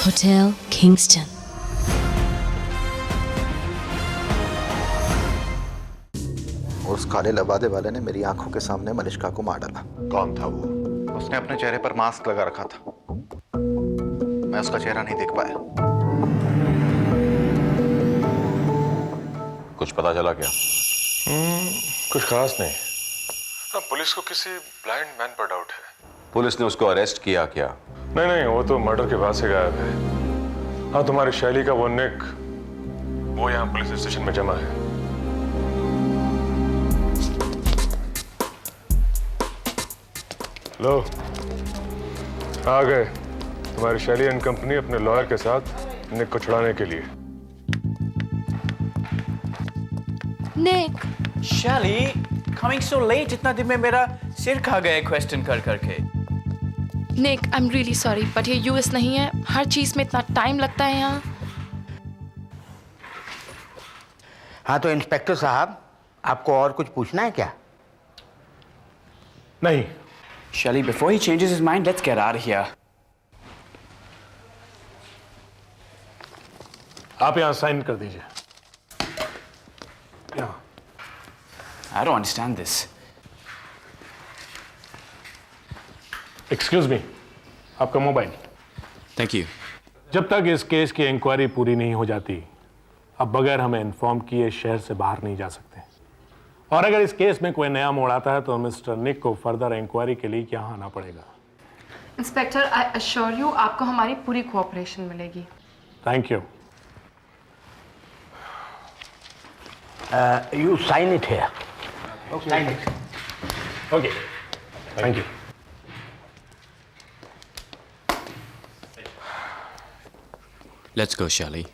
Hotel Kingston. उस काले लबादे वाले ने मेरी आंखों के सामने मलिष्का को मार डाला। कौन था वो? उसने अपने चेहरे पर मास्क लगा रखा था, मैं उसका चेहरा नहीं देख पाया। कुछ पता चला क्या? कुछ खास नहीं। हाँ, पुलिस को किसी ब्लाइंड मैन पर डाउट है। पुलिस ने उसको अरेस्ट किया क्या? नहीं, वो तो मर्डर के बाद से गायब है। हाँ, तुम्हारी शैली का वो निक, वो यहाँ पुलिस स्टेशन में जमा है। लो, आ गए तुम्हारी शैली एंड कंपनी अपने लॉयर के साथ निक को छुड़ाने के लिए। Nick. Shelly, coming so late, इतना दिन में मेरा सिर खा गया क्वेश्चन कर करके। Nick, I am really sorry, but ये यूएस नहीं है। हर चीज में इतना टाइम लगता है यहाँ। हाँ तो इंस्पेक्टर साहब, आपको और कुछ पूछना है क्या? नहीं। Shelly, before he changes his mind, let's get out of here. आप यहाँ साइन कर दीजिए। यहाँ। I don't understand this. Excuse me, आपका मोबाइल। Thank you. जब तक इस केस की इंक्वायरी पूरी नहीं हो जाती, अब बगैर हमें इन्फॉर्म किए शहर से बाहर नहीं जा सकते। और अगर इस केस में कोई नया मोड़ आता है तो मिस्टर निक को फर्दर इंक्वायरी के लिए यहाँ आना पड़ेगा। इंस्पेक्टर, आई अश्योर यू, आपको हमारी पूरी कोऑपरेशन मिलेगी। Thank you. You sign it here. Okay, thank you. Let's go, Shelly.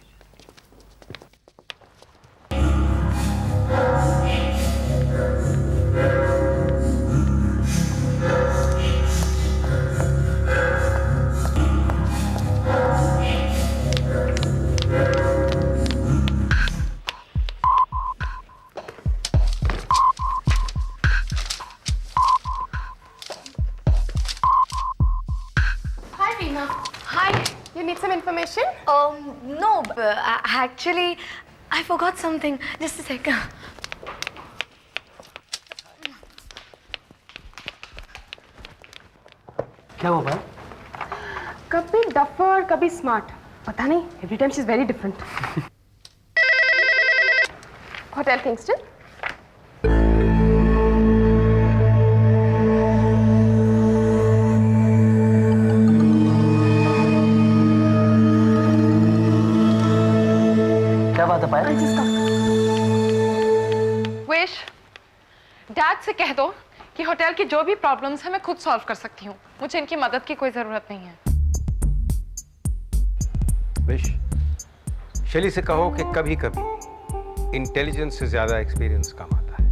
Hi, Reena. Hi. You need some information? No, actually, I forgot something. Just a second. क्या हुआ भाई? कभी duffer कभी smart, पता नहीं, every time she is very different. Hotel Kingston. क्या बात है पायल? विश, डैड से कह दो कि होटल की जो भी प्रॉब्लम्स है मैं खुद सॉल्व कर सकती हूँ। मुझे इनकी मदद की कोई जरूरत नहीं है। विश, शैली से कहो कि कभी कभी इंटेलिजेंस से ज्यादा एक्सपीरियंस काम आता है।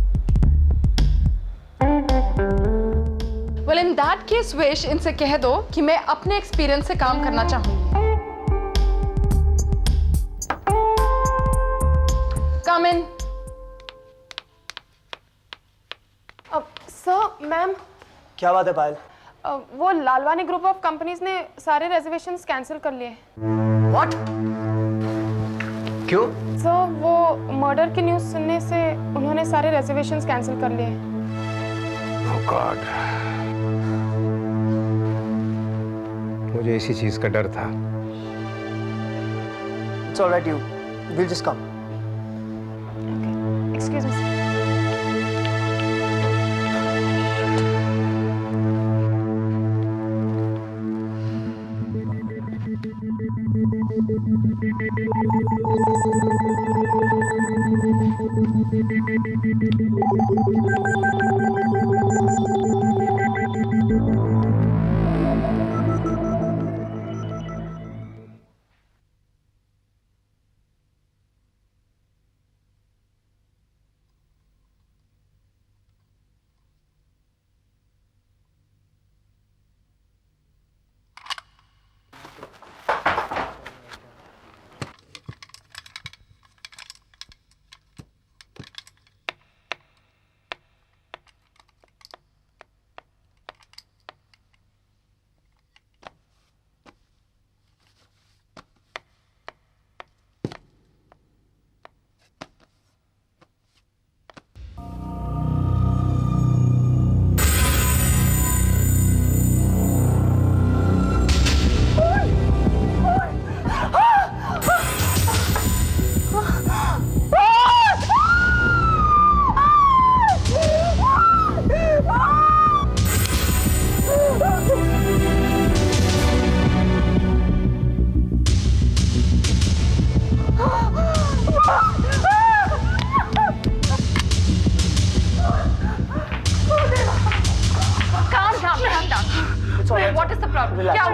Well in that case wish, इनसे कह दो कि मैं अपने एक्सपीरियंस से काम करना चाहूंगी। कम इन। सर, मैम, क्या बात है पायल? वो लालवानी ग्रुप ऑफ कंपनीज ने सारे रिजर्वेशंस कैंसिल कर लिए। What? क्यों? सर, वो मर्डर की न्यूज़ सुनने से उन्होंने सारे रिजर्वेशंस कैंसिल कर लिए। Oh God. मुझे इसी चीज का डर था। It's all right, you. We'll just come. Excuse me.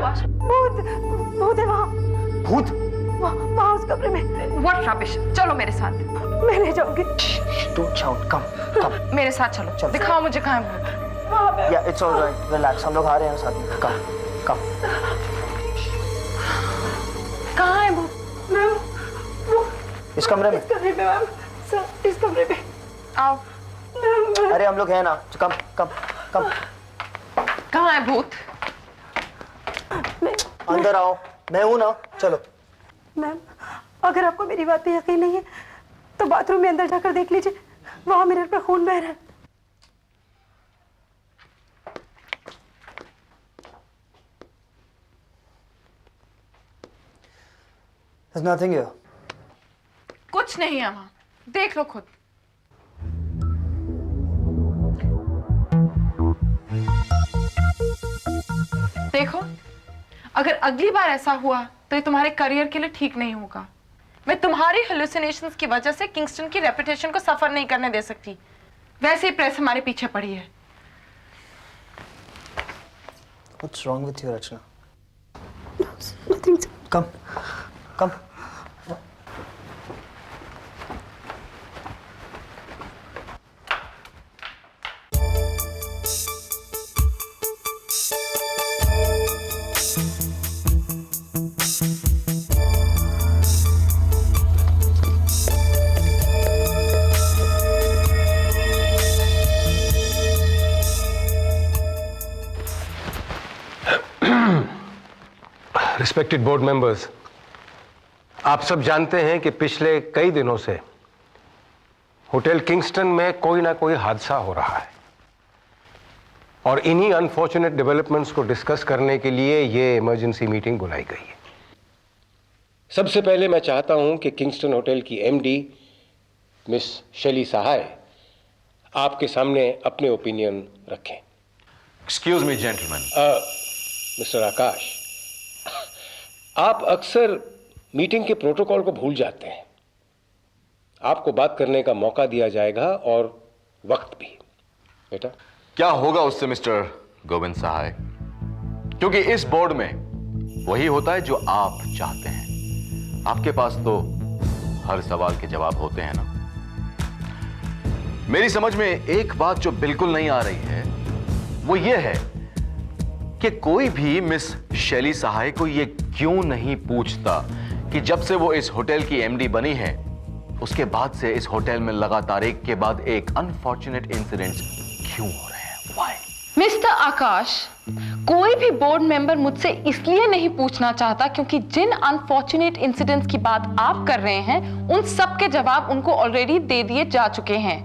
Akash भूत भूत है वहाँ। भूत? वहाँ उस कमरे में। व्हाट रबिश, चलो मेरे साथ। मैं ले जाऊंगी। Don't shout. Come. Come. मेरे साथ चलो, चल। दिखाओ मुझे कहाँ है भूत। Yeah, it's all right. Relax. हम लोग आ रहे हैं साथ में. Come. Come. कहाँ है भूत? इस कमरे में. इस कमरे में मैम। सर, इस कमरे में। आओ। अरे हम लोग हैं ना. Come. Come. Come. कहाँ है भूत? अंदर आओ. मैं हूँ ना. चलो. मैम, अगर आपको मेरी बात पे यकीन नहीं है तो बाथरूम में अंदर जाकर देख लीजिए, वहां मिरर पर खून बह रहा है। There's nothing here. कुछ नहीं है वहाँ, देख लो खुद। देखो, अगर अगली बार ऐसा हुआ तो ये तुम्हारे करियर के लिए ठीक नहीं होगा। मैं तुम्हारी हेलुसिनेशंस की वजह से किंगस्टन की रेपुटेशन को सफर नहीं करने दे सकती। वैसे ही प्रेस हमारे पीछे पड़ी है। What's wrong with you, Rachna? Nothing, sir. Come. Come. Respected board members, आप सब जानते हैं कि पिछले कई दिनों से होटल किंगस्टन में कोई ना कोई हादसा हो रहा है और इन्हीं अनफॉर्चुनेट डेवलपमेंट्स को डिस्कस करने के लिए ये इमरजेंसी मीटिंग बुलाई गई है। सबसे पहले मैं चाहता हूं कि किंगस्टन होटल की एमडी मिस शैली सहाय आपके सामने अपने ओपिनियन रखें। Excuse me gentleman. मिस्टर आकाश, आप अक्सर मीटिंग के प्रोटोकॉल को भूल जाते हैं। आपको बात करने का मौका दिया जाएगा और वक्त भी। बेटा, क्या होगा उससे मिस्टर गोविंद सहाय? क्योंकि इस बोर्ड में वही होता है जो आप चाहते हैं। आपके पास तो हर सवाल के जवाब होते हैं ना। मेरी समझ में एक बात जो बिल्कुल नहीं आ रही है वो ये है कि कोई भी मिस शैली सहाय को ये क्यों नहीं पूछता कि जब से वो इस होटल की एमडी बनी है उसके बाद से इस होटल में लगातार एक के बाद एक अनफॉर्चुनेट इंसिडेंट्स क्यों हो रहे हैं? व्हाई? मिस्टर आकाश, कोई भी बोर्ड मेंबर मुझसे इसलिए नहीं पूछना चाहता क्योंकि जिन अनफॉर्चुनेट इंसिडेंट्स की बात आप कर रहे हैं उन सब के जवाब उनको ऑलरेडी दे दिए जा चुके हैं।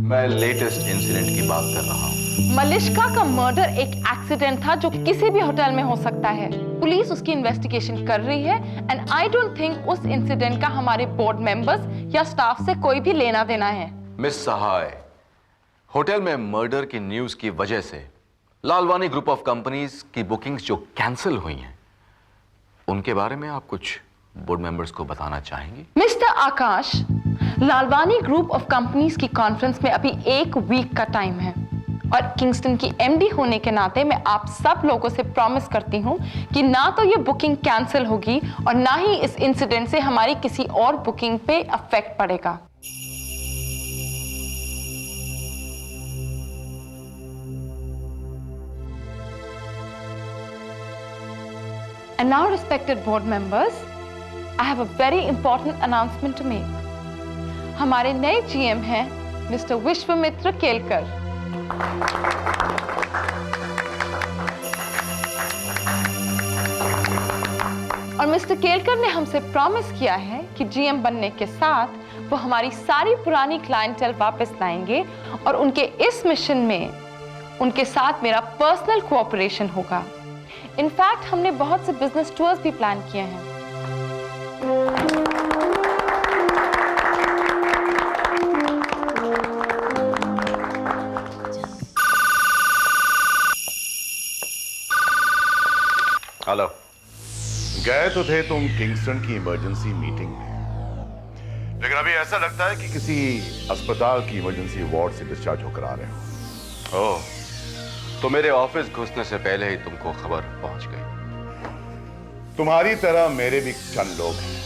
मैं लेटेस्ट इंसिडेंट की बात कर रहा हूं। मलिश्का का मर्डर एक एक्सीडेंट था जो किसी भी होटल में हो सकता है। पुलिस उसकी इन्वेस्टिगेशन कर रही है एंड आई डोंट थिंक उस इंसिडेंट का हमारे बोर्ड मेंबर्स या स्टाफ से कोई भी लेना देना है। मिस सहाय, होटल में मर्डर की न्यूज की वजह से लालवानी ग्रुप ऑफ कंपनीज की बुकिंग्स जो कैंसिल हुई हैं उनके बारे में आप कुछ बोर्ड मेंबर्स को बताना चाहेंगे? Mister Akash, Lalwani group of companies की कॉन्फ्रेंस में अभी 1 वीक का टाइम है और किंगस्टन की एमडी होने के नाते मैं आप सब लोगों से प्रॉमिस करती हूं कि ना तो ये बुकिंग कैंसिल होगी और ना ही इस इंसिडेंट से हमारी किसी और बुकिंग पे अफेक्ट पड़ेगा। And now, respected board members, I have a very important announcement to make. हमारे नए जीएम हैं मिस्टर विश्वमित्र केलकर। और मिस्टर केलकर ने हमसे प्रॉमिस किया है कि जीएम बनने के साथ वो हमारी सारी पुरानी क्लाइंटेल वापस लाएंगे और उनके इस मिशन में उनके साथ मेरा पर्सनल कोऑपरेशन होगा। इनफैक्ट हमने बहुत से बिजनेस टूर्स भी प्लान किए हैं। हेलो। गए तो थे तुम किंगस्टन की इमरजेंसी मीटिंग में, लेकिन अभी ऐसा लगता है कि किसी अस्पताल की इमरजेंसी वार्ड से डिस्चार्ज होकर आ रहे हो। ओह, तो मेरे ऑफिस घुसने से पहले ही तुमको खबर पहुंच गई। तुम्हारी तरह मेरे भी चंद लोग हैं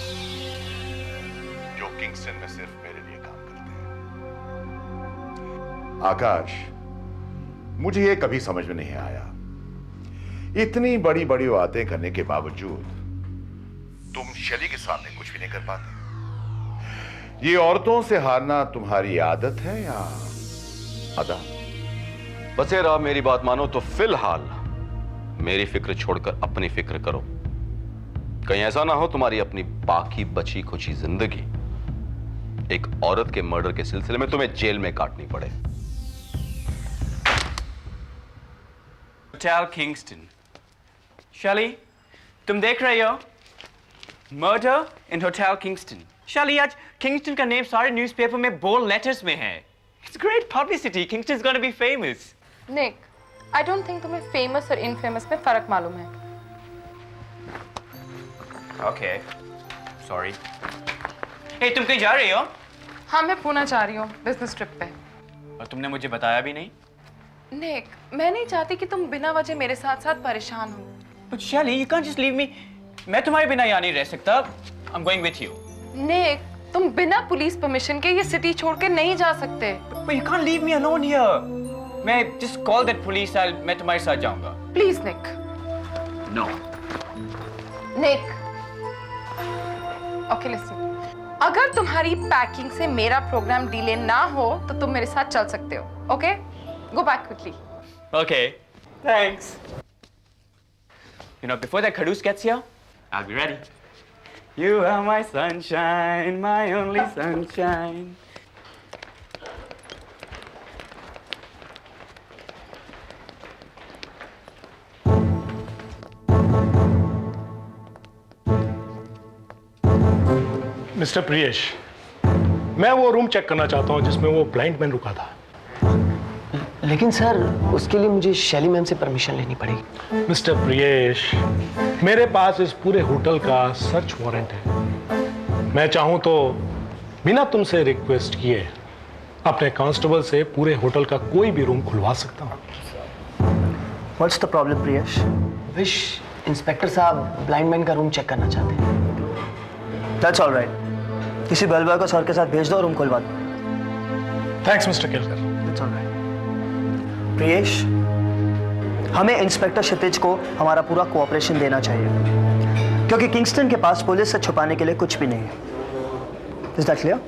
जो किंगस्टन में सिर्फ मेरे लिए काम करते हैं। आकाश, मुझे ये कभी समझ में नहीं आया, इतनी बड़ी बड़ी बातें करने के बावजूद तुम शेली के सामने कुछ भी नहीं कर पाते। ये औरतों से हारना तुम्हारी आदत है या अदा? बसेरा, मेरी बात मानो तो फिलहाल मेरी फिक्र छोड़कर अपनी फिक्र करो। कहीं ऐसा ना हो तुम्हारी अपनी बाकी बची खुची जिंदगी एक औरत के मर्डर के सिलसिले में तुम्हें जेल में काटनी पड़े। Hotel Kingston. शैली, तुम देख रहे हो? मर्डर इन होटल किंगस्टन। शैली, आज किंगस्टन का नेम सारे न्यूज़पेपर में बोल्ड लेटर्स में है। It's great publicity. Kingston's gonna be famous. Nick, I don't think तुम्हें फेमस और इनफेमस में फर्क मालूम है। Okay. Sorry. Hey, तुम कहीं जा रही हो? हाँ, मैं पुणे जा रही हूँ बिजनेस ट्रिप पे। और तुमने मुझे बताया भी नहीं? निक, मैं नहीं चाहती कि तुम बिना वजह मेरे साथ साथ परेशान हो। But Shelly, you can't just leave me. मैं तुम्हारे बिना यहाँ नहीं रह सकता। I'm going with you. निक, तुम बिना पुलिस परमिशन के ये सिटी छोड़ के नहीं जा सकते। But you can't leave me alone here. मैं just call that police. मैं तुम्हारे साथ जाऊँगा। Please Nick. No. Nick, okay listen, अगर तुम्हारी पैकिंग से मेरा प्रोग्राम डिले ना हो तो तुम मेरे साथ चल सकते हो। Okay, go back quickly. Okay. Thanks. You know, before that Caduce gets here, I'll be ready. You are my sunshine, my only sunshine. Mister Priyesh, मैं वो रूम चेक करना चाहता हूँ जिसमें वो ब्लाइंड मैन रुका था। लेकिन सर, उसके लिए मुझे शैली मैम से परमिशन लेनी पड़ेगी। मिस्टर प्रियेश, मेरे पास इस पूरे होटल का सर्च वारंट है। मैं चाहूं तो बिना तुमसे रिक्वेस्ट किए अपने कांस्टेबल से पूरे होटल का कोई भी रूम खुलवा सकता हूं। What's the problem Priyesh? Wish inspector साहब ब्लाइंड मैन का रूम चेक करना चाहते हैं। दैट्स ऑलराइट, किसी बेलबॉय को सर के साथ भेज दो, रूम खुलवा दो। Thanks mister Kelkar. That's alright. Priyesh, हमें इंस्पेक्टर क्षितिज को हमारा पूरा कोऑपरेशन देना चाहिए, क्योंकि किंगस्टन के पास पुलिस से छुपाने के लिए कुछ भी नहीं है। Is that clear?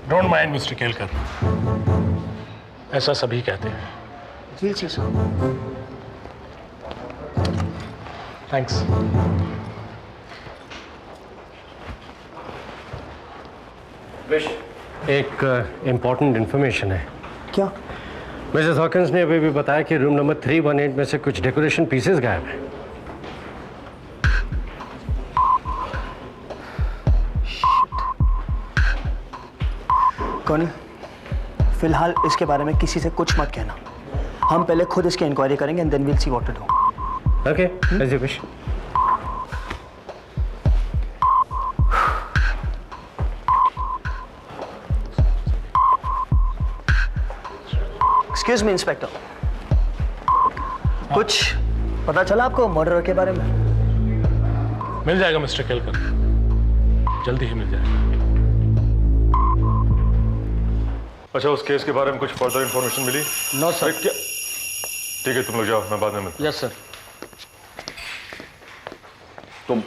Don't mind mister Kelkar, ऐसा सभी कहते हैं। जी जी सर। थैंक्स। एक इम्पॉर्टेंट इन्फॉर्मेशन है। क्या? मिसेस हॉकिंस ने अभी भी बताया कि रूम नंबर 318 में से कुछ डेकोरेशन पीसेस गायब हैं। कौन? फिलहाल इसके बारे में किसी से कुछ मत कहना। हम पहले खुद इसकी इंक्वायरी करेंगे and then we'll see what to do. Okay, as you wish. Excuse me inspector, कुछ पता चला आपको मर्डर के बारे में? मिल जाएगा मिस्टर केलकर, जल्दी ही मिल जाएगा। अच्छा, उस केस के बारे में कुछ फर्दर इंफॉर्मेशन मिली? No sir. क्या? ठीक है, तुम लोग जाओ, मैं बाद में मिलता हूं। Yes sir. तुम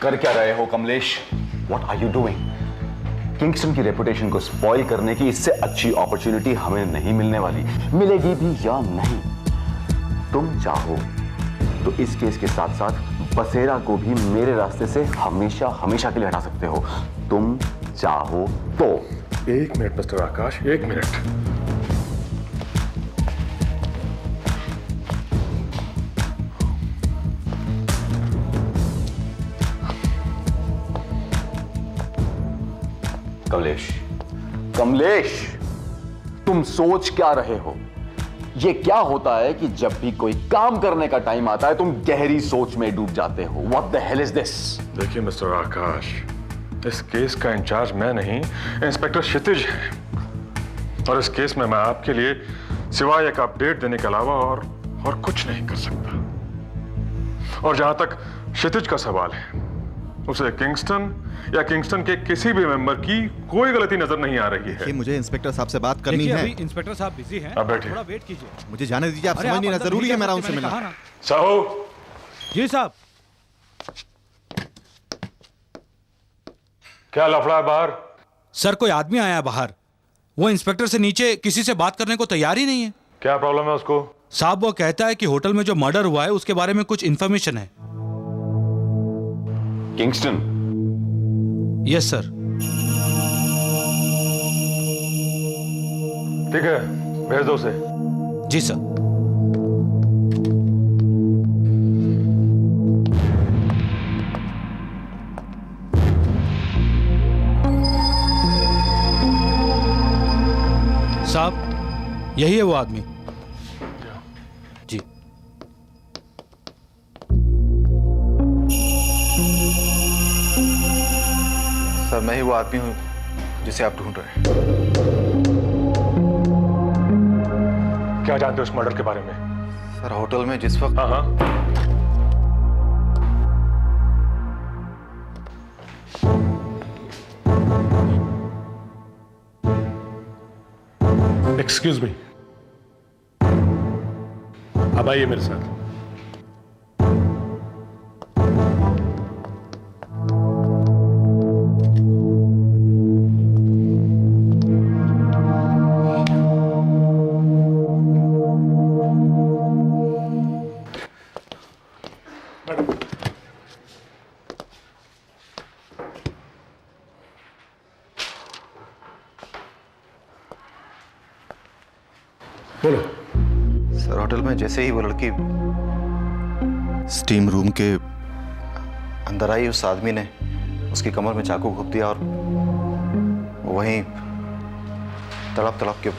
कर क्या रहे हो Kamlesh? What are you doing? Kingston की रेपुटेशन को स्पॉइल करने की इससे अच्छी अपॉर्चुनिटी हमें नहीं मिलने वाली, मिलेगी भी या नहीं। तुम चाहो तो इस केस के साथ साथ बसेरा को भी मेरे रास्ते से हमेशा हमेशा के लिए हटा सकते हो। तुम चाहो तो। एक मिनट मिस्टर आकाश, एक मिनट। कमलेश, कमलेश, तुम सोच क्या रहे हो? ये क्या होता है कि जब भी कोई काम करने का टाइम आता है तुम गहरी सोच में डूब जाते हो। What the hell is this? देखिए मिस्टर आकाश, इस केस का इंचार्ज मैं नहीं, इंस्पेक्टर क्षितिज है। और इस केस में मैं आपके लिए सिवाय एक अपडेट देने के अलावा और कुछ नहीं कर सकता। और जहां तक क्षितिज का सवाल है, उसे किंगस्टन या किंगस्टन के किसी भी मेंबर की कोई गलती नजर नहीं आ रही है। मुझे इंस्पेक्टर साहब से बात करनी है। अभी इंस्पेक्टर साहब बिजी हैं। अब बैठिए। थोड़ा वेट कीजिए। मुझे जाने दीजिए, आप समझ नहीं रहे, जरूरी है मेरा उनसे मिलना। साहू। जी साहब। क्या लफड़ा है बाहर? सर कोई आदमी आया है बाहर, वो इंस्पेक्टर से नीचे किसी से बात करने को तैयार ही नहीं है। क्या प्रॉब्लम है उसको? साहब वो कहता है कि होटल में जो मर्डर हुआ है उसके बारे में कुछ इंफॉर्मेशन है। किंगस्टन? Yes sir. ठीक है, भेज दो उसे। जी सर। साहब यही है वो आदमी। जी। सर मैं ही वो आदमी हूँ जिसे आप ढूंढ रहे हैं। क्या जानते हो उस मर्डर के बारे में? सर होटल में जिस वक्त हाँ। एक्सक्यूज मी, अब आइए मेरे साथ। बोलो। सर होटल में जैसे ही वो लड़की स्टीम रूम के अंदर आई, उस आदमी ने उसकी कमर में चाकू घोंप दिया और वहीं तड़प तड़प के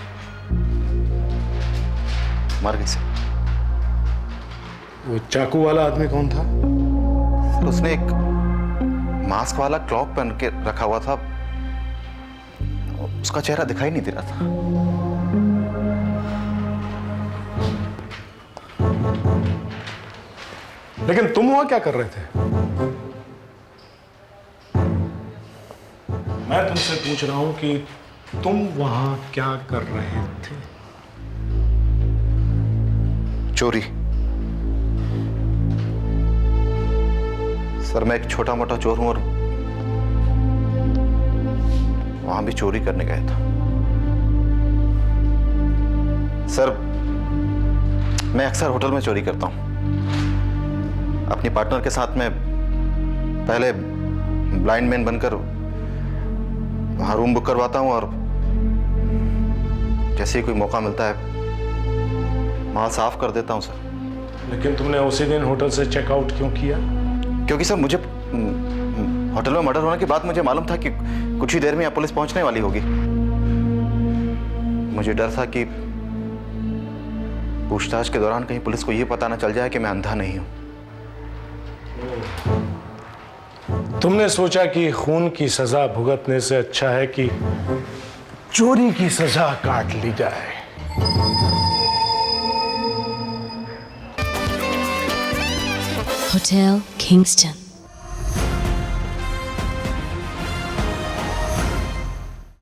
मर गई। सर वो चाकू वाला आदमी कौन था? सर उसने एक मास्क वाला क्लॉक पहन के रखा हुआ था, उसका चेहरा दिखाई नहीं दे रहा था। लेकिन तुम वहां क्या कर रहे थे? मैं तुमसे पूछ रहा हूं कि तुम वहां क्या कर रहे थे? चोरी। सर मैं एक छोटा मोटा चोर हूं और वहां भी चोरी करने गया था। सर मैं अक्सर होटल में चोरी करता हूं। अपनी पार्टनर के साथ में पहले ब्लाइंड मैन बनकर वहां रूम बुक करवाता हूं और जैसे ही कोई मौका मिलता है वहां साफ कर देता हूं। सर लेकिन तुमने उसी दिन होटल से चेकआउट क्यों किया? क्योंकि सर मुझे होटल में मर्डर होने के बाद मुझे मालूम था कि कुछ ही देर में यहाँ पुलिस पहुंचने वाली होगी। मुझे डर था कि पूछताछ के दौरान कहीं पुलिस को यह पता न चल जाए कि मैं अंधा नहीं हूं। तुमने सोचा कि खून की सजा भुगतने से अच्छा है कि चोरी की सजा काट ली जाए। Hotel Kingston.